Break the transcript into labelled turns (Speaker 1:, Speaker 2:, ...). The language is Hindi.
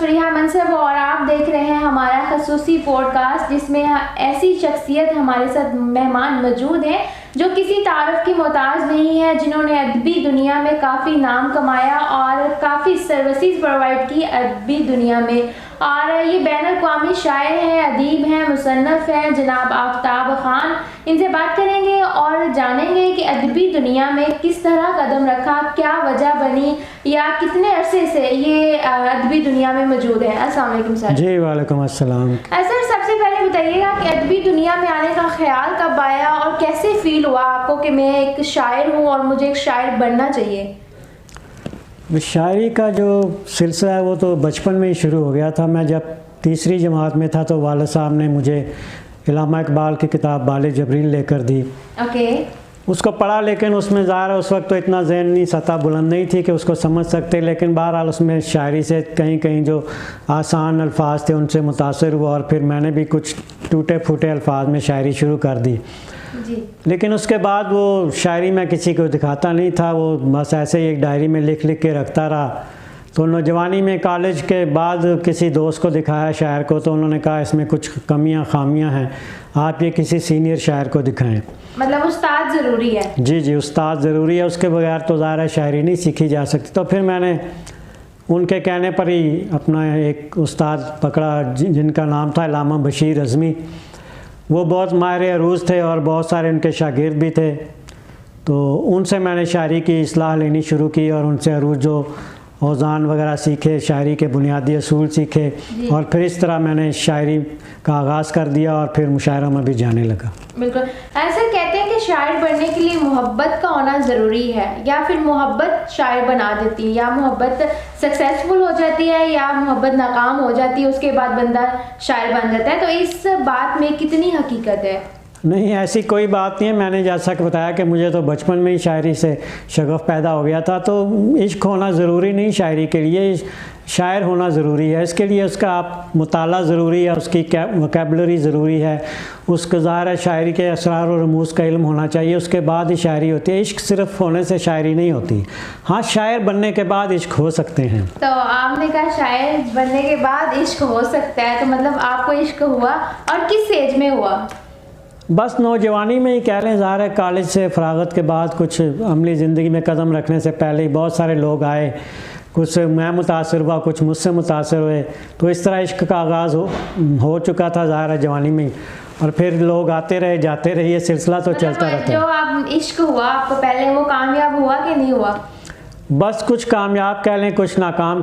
Speaker 1: फरीहा मनसब और आप देख रहे हैं हमारा खसूसी पॉडकास्ट, जिसमें ऐसी शख्सियत हमारे साथ मेहमान मौजूद हैं जो किसी तारीफ की मोहताज नहीं है, जिन्होंने अदबी दुनिया में काफ़ी नाम कमाया और काफ़ी सर्विसेज प्रोवाइड की अदबी दुनिया में। और ये बैनुल-अक़वामी शायर हैं, अदीब हैं, मुसन्निफ़ हैं, जनाब आफ्ताब खान। इनसे बात करेंगे और जानेंगे कि अदबी दुनिया में किस तरह कदम रखा, क्या वजह बनी या कितने अरसे से ये अदबी दुनिया में मौजूद है। अस्सलाम वालेकुम सर।
Speaker 2: जी वालेकुम अस्सलाम।
Speaker 1: सर, सबसे पहले बताइएगा कि अदबी दुनिया में आने का ख्याल कब आया और कैसे फील हुआ आपको कि मैं एक शायर हूँ और मुझे एक शायर बनना चाहिए?
Speaker 2: शायरी का जो सिलसिला है वो तो बचपन में ही शुरू हो गया था। मैं जब तीसरी जमात में था तो वालिद साहब ने मुझे इल्लामा इकबाल की किताब बाले जबरील लेकर दी।
Speaker 1: ओके।
Speaker 2: उसको पढ़ा, लेकिन उसमें ज़ाहिर है उस वक्त तो इतना ज़हनी सतह बुलंद नहीं थी कि उसको समझ सकते, लेकिन बहरहाल उसमें शायरी से कहीं कहीं जो आसान अल्फाज थे उनसे मुतासर हुआ और फिर मैंने भी कुछ टूटे फूटे अल्फाज में शायरी शुरू कर दी
Speaker 1: जी।
Speaker 2: लेकिन उसके बाद वो शायरी मैं किसी को दिखाता नहीं था, वो बस ऐसे ही एक डायरी में लिख लिख के रखता रहा। तो नौजवानी में कॉलेज के बाद किसी दोस्त को दिखाया शायर को, तो उन्होंने कहा इसमें कुछ कमियां खामियां हैं, आप ये किसी सीनियर शायर को दिखाएं।
Speaker 1: मतलब उस्ताद ज़रूरी है?
Speaker 2: जी जी, उस्ताद ज़रूरी है, उसके बगैर तो ज़ाहिर शायरी नहीं सीखी जा सकती। तो फिर मैंने उनके कहने पर ही अपना एक उस्ताद पकड़ा जिनका नाम था इल्लामा बशीर अज़मी। वो बहुत माहिर अरूज़ थे और बहुत सारे उनके शागिर्द भी थे। तो उनसे मैंने शायरी की इस्लाह लेनी शुरू की और उनसे अरूज़ जो औज़ान वगैरह सीखे, शायरी के बुनियादी असूल सीखे और फिर इस तरह मैंने शायरी का आगाज़ कर दिया और फिर मुशायरा में भी जाने लगा।
Speaker 1: बिल्कुल। ऐसा कहते हैं कि शायर बनने के लिए मोहब्बत का होना ज़रूरी है, या फिर मोहब्बत शायर बना देती है, या मोहब्बत सक्सेसफुल हो जाती है या मोहब्बत नाकाम हो जाती है, उसके बाद बंदा शायर बन जाता है। तो इस बात में कितनी हकीकत है?
Speaker 2: नहीं, ऐसी कोई बात नहीं है। मैंने जैसा कि बताया कि मुझे तो बचपन में ही शायरी से शगफ़ पैदा हो गया था, तो इश्क होना ज़रूरी नहीं शायरी के लिए, शायर होना ज़रूरी है। इसके लिए उसका आप मुताला ज़रूरी है, उसकी वोकैबुलरी ज़रूरी है, उसका ज़ाहिर है शायरी के असरार और रमूज़ का इल्म होना चाहिए, उसके बाद ही शायरी होती है। इश्क सिर्फ होने से शायरी नहीं होती। हाँ, शायर बनने के बाद इश्क हो सकते हैं।
Speaker 1: तो आपने कहा शायर बनने के बाद इश्क हो सकता है, तो मतलब आपको इश्क हुआ और किस एज में हुआ?
Speaker 2: बस नौजवानी में ही कह लें। ज़ाहिर है कॉलेज से फ़रागत के बाद कुछ अमली ज़िंदगी में कदम रखने से पहले ही बहुत सारे लोग आए, कुछ मैं मुतासर हुआ, कुछ मुझसे मुतासर हुए, तो इस तरह इश्क का आगाज़ हो चुका था ज़ाहिर है जवानी में ही। और फिर लोग आते रहे जाते रहे, ये सिलसिला तो चलता रहता है।
Speaker 1: जो आप इश्क हुआ आपको पहले, वो कामयाब हुआ कि नहीं हुआ?
Speaker 2: बस कुछ कामयाब कह लें, कुछ नाकाम